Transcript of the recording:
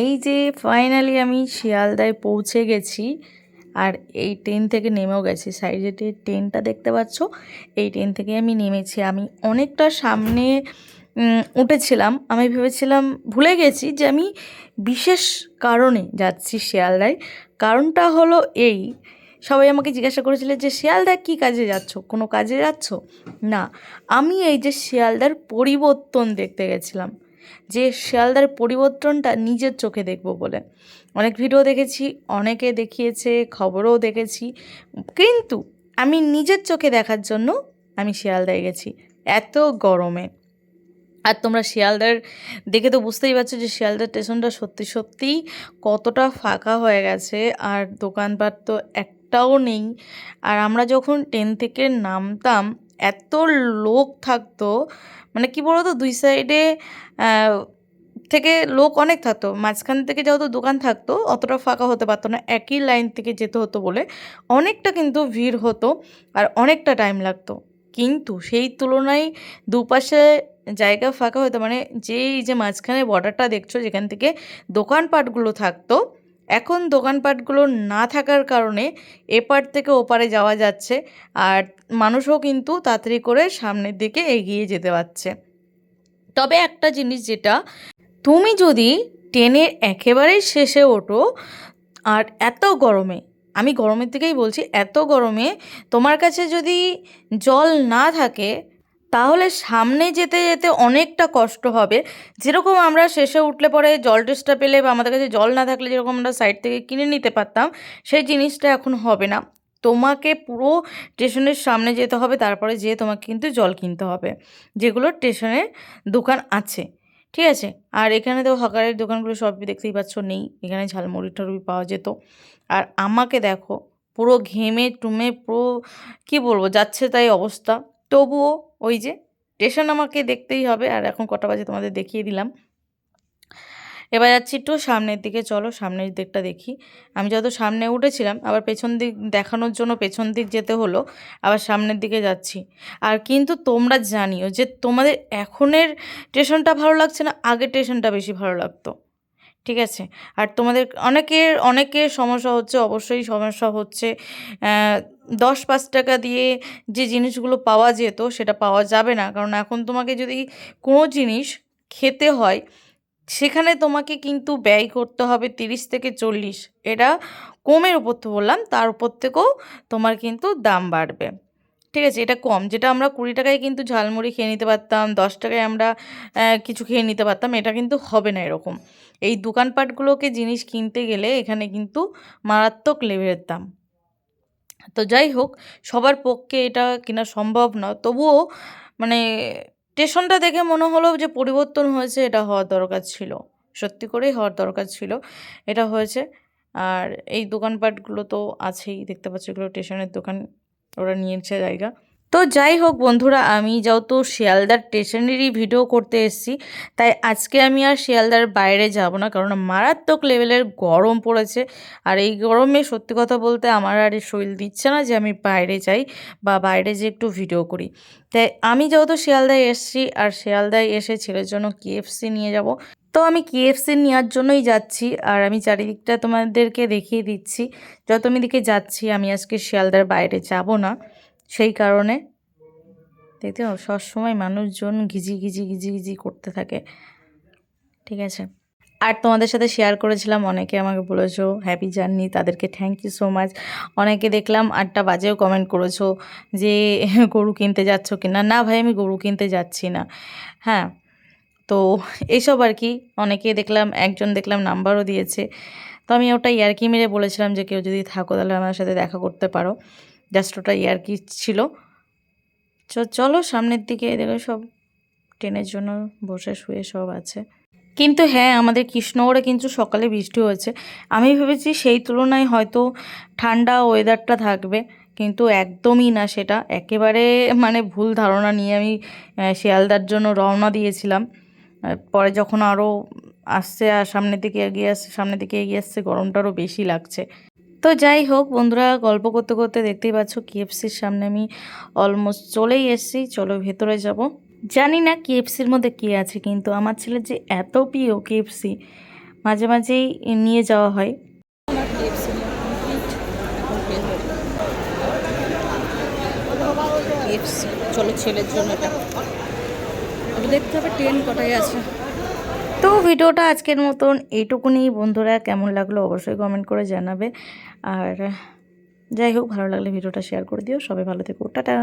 এই যে ফাইনালি আমি শিয়ালদায় পৌঁছে গেছি। আর এই ট্রেন থেকে নেমেও গেছি। সাইডে যে ট্রেনটা দেখতে পাচ্ছ, এই ট্রেন থেকে আমি নেমেছি। আমি অনেকটা সামনে উঠেছিলাম। আমি ভেবেছিলাম, ভুলে গেছি যে আমি বিশেষ কারণে যাচ্ছি শিয়ালদায়। কারণটা হলো এই, সবাই আমাকে জিজ্ঞাসা করেছিল যে শিয়ালদায় কী কাজে যাচ্ছ, কোনো কাজে যাচ্ছ? না, আমি এই যে শিয়ালদার পরিবর্তন দেখতে গেছিলাম, যে শিয়ালদার পরিবর্তনটা নিজের চোখে দেখব বলে। অনেক ভিডিও দেখেছি, অনেকে দেখিয়েছে, খবরও দেখেছি, কিন্তু আমি নিজের চোখে দেখার জন্য আমি শিয়ালদায় গেছি এত গরমে। আর তোমরা শিয়ালদার দেখে তো বুঝতেই পারছো যে শিয়ালদার স্টেশনটা সত্যি সত্যিই কতটা ফাঁকা হয়ে গেছে, আর দোকানপাট তো একটাও নেই। আর আমরা যখন ট্রেন থেকে নামতাম এত লোক থাকতো, মানে কি বলতো, দুই সাইডে থেকে লোক অনেক থাকতো, মাঝখান থেকে যেহেতু দোকান থাকতো অতটা ফাঁকা হতে পারতো না, একই লাইন থেকে যেতে হতো বলে অনেকটা কিন্তু ভিড় হতো আর অনেকটা টাইম লাগতো। কিন্তু সেই তুলনায় দুপাশে জায়গা ফাঁকা হতো, মানে যেই যে মাঝখানে বর্ডারটা দেখছো যেখান থেকে দোকানপাটগুলো থাকতো, এখন দোকানপাটগুলো না থাকার কারণে এপার থেকে ওপারে যাওয়া যাচ্ছে। আর মানুষও কিন্তু তাড়াতাড়ি করে সামনের দিকে এগিয়ে যেতে পারছে। তবে একটা জিনিস, যেটা তুমি যদি ট্রেনের একেবারেই শেষে ওঠো আর এত গরমে, আমি গরমের দিকেই বলছি, এত গরমে তোমার কাছে যদি জল না থাকে তাহলে সামনে যেতে যেতে অনেকটা কষ্ট হবে। যেরকম আমরা শেষে উঠলে পরে জল টেস্টটা পেলে বা আমাদের কাছে জল না থাকলে যেরকম আমরা সাইড থেকে কিনে নিতে পারতাম, সেই জিনিসটা এখন হবে না। তোমাকে পুরো স্টেশনের সামনে যেতে হবে, তারপরে যেয়ে তোমাকে কিন্তু জল কিনতে হবে, যেগুলো স্টেশনে দোকান আছে। ঠিক আছে। আর এখানে তো হকারের দোকানগুলো সবই দেখতেই পাচ্ছ নেই, এখানে ঝালমুড়ি টালমুড়ি পাওয়া যেত। আর আমাকে দেখো পুরো ঘেমে টুমে পুরো কী বলবো, যাচ্ছে তাই অবস্থা। তবুও ওই যে স্টেশন আমাকে দেখতেই হবে। আর এখন কটা বাজে তোমাদের দেখিয়ে দিলাম। এবার যাচ্ছি একটু সামনের দিকে, চলো সামনের দিকটা দেখি। আমি যত সামনে উঠেছিলাম আবার পেছন দিক দেখানোর জন্য পেছন দিক যেতে হলো, আবার সামনের দিকে যাচ্ছি। আর কিন্তু তোমরা জানিও যে তোমাদের এখনের স্টেশনটা ভালো লাগছে না, আগের স্টেশনটা বেশি ভালো লাগতো। ঠিক আছে। আর তোমাদের অনেকের সমস্যা হচ্ছে, অবশ্যই সমস্যা হচ্ছে। 10-5 টাকা দিয়ে যে জিনিসগুলো পাওয়া যেত সেটা পাওয়া যাবে না, কারণ এখন তোমাকে যদি কোনো জিনিস খেতে হয় সেখানে তোমাকে কিন্তু ব্যয় করতে হবে 30 থেকে 40। এটা কমের উপর তো বললাম, তার উপর থেকেও তোমার কিন্তু দাম বাড়বে। ঠিক আছে, এটা কম, যেটা আমরা 20 টাকায় কিন্তু ঝালমুড়ি খেয়ে নিতে পারতাম, 10 টাকায় আমরা কিছু খেয়ে নিতে পারতাম, এটা কিন্তু হবে না এরকম। এই দোকানপাটগুলোকে জিনিস কিনতে গেলে এখানে কিন্তু মারাত্মক লেভেলের দাম। তো যাই হোক, সবার পক্ষে এটা কেনা সম্ভব না, তবুও মানে স্টেশনটা দেখে মনে হলো যে পরিবর্তন হয়েছে, এটা হওয়ার দরকার ছিল, সত্যি করেই হওয়ার দরকার ছিল, এটা হয়েছে। আর এই দোকানপাটগুলো তো আছেই, দেখতে পাচ্ছ এগুলো স্টেশনের দোকান, ওরা নিয়েছে জায়গা। তো যাই হোক বন্ধুরা, আমি যেহেতু শিয়ালদার স্টেশনেরই ভিডিও করতে এসেছি, তাই আজকে আমি আর শিয়ালদার বাইরে যাব না, কারণ মারাত্মক লেভেলের গরম পড়েছে। আর এই গরমে সত্যি কথা বলতে আমার আর শরীর দিচ্ছে না যে আমি বাইরে যাই বা বাইরে যে একটু ভিডিও করি। তাই আমি যেহেতু শিয়ালদায় এসেছি, আর শিয়ালদায় এসে ছেলের জন্য কেএফসি নিয়ে যাব, তো আমি কেএফসি নেওয়ার জন্যই যাচ্ছি। আর আমি চারিদিকটা তোমাদেরকে দেখিয়ে দিচ্ছি, যত আমি দিকে যাচ্ছি। আমি আজকে শিয়ালদার বাইরে যাব না, সেই কারণে দেখতে পাও সবসময় মানুষজন ঘিজি ঘিজি ঘিজি ঘিজি করতে থাকে। ঠিক আছে। আর তোমাদের সাথে শেয়ার করেছিলাম, অনেকে আমাকে বলেছো হ্যাপি জার্নি, তাদেরকে থ্যাংক ইউ সো মাচ। অনেকে দেখলাম 8টা বাজেও কমেন্ট করেছো যে গরু কিনতে যাচ্ছ কিনা। না ভাই, আমি গরু কিনতে যাচ্ছি না। হ্যাঁ, তো এইসব আর কি। অনেকে দেখলাম, একজন দেখলাম নাম্বারও দিয়েছে, তো আমি ওটা ইয়ার্কি মেরে বলেছিলাম যে কেউ যদি থাকো তাহলে আমার সাথে দেখা করতে পারো, জাস্ট ওটা ইয়ার্কি ছিল। চলো সামনের দিকে, দেখো সব ট্রেনের জন্য বসে শুয়ে সব আছে। কিন্তু হ্যাঁ, আমাদের কৃষ্ণগড়ে কিন্তু সকালে বৃষ্টি হয়েছে। আমি ভেবেছি সেই তুলনায় হয়তো ঠান্ডা ওয়েদারটা থাকবে, কিন্তু একদমই না, সেটা একেবারে মানে ভুল ধারণা নিয়ে আমি শিয়ালদার জন্য রওনা দিয়েছিলাম। পরে যখন আরও আসছে আর সামনের দিকে এগিয়ে আসছে, গরমটা আরও বেশি লাগছে। তো যাই হোক বন্ধুরা, গল্প করতে করতে দেখতেই পাচ্ছ কেএফসির সামনে আমি অলমোস্ট চলেই এসেছি। চলো ভেতরে যাব। জানি না কেএফসির মধ্যে কী আছে, কিন্তু আমার ছেলে যে এত প্রিয় কেএফসি, মাঝে মাঝেই নিয়ে যাওয়া হয়। চলো ছেলের জন্য এটা দেখতে হবে ট্রেন কটায় আছে। তো ভিডিওটা আজকের মতন এইটুকুনি। বন্ধুরা কেমন লাগলো অবশ্যই কমেন্ট করে জানাবে। আর যাই হোক, ভালো লাগলে ভিডিওটা শেয়ার করে দিও। সবাই ভালো থেকো, টাটা।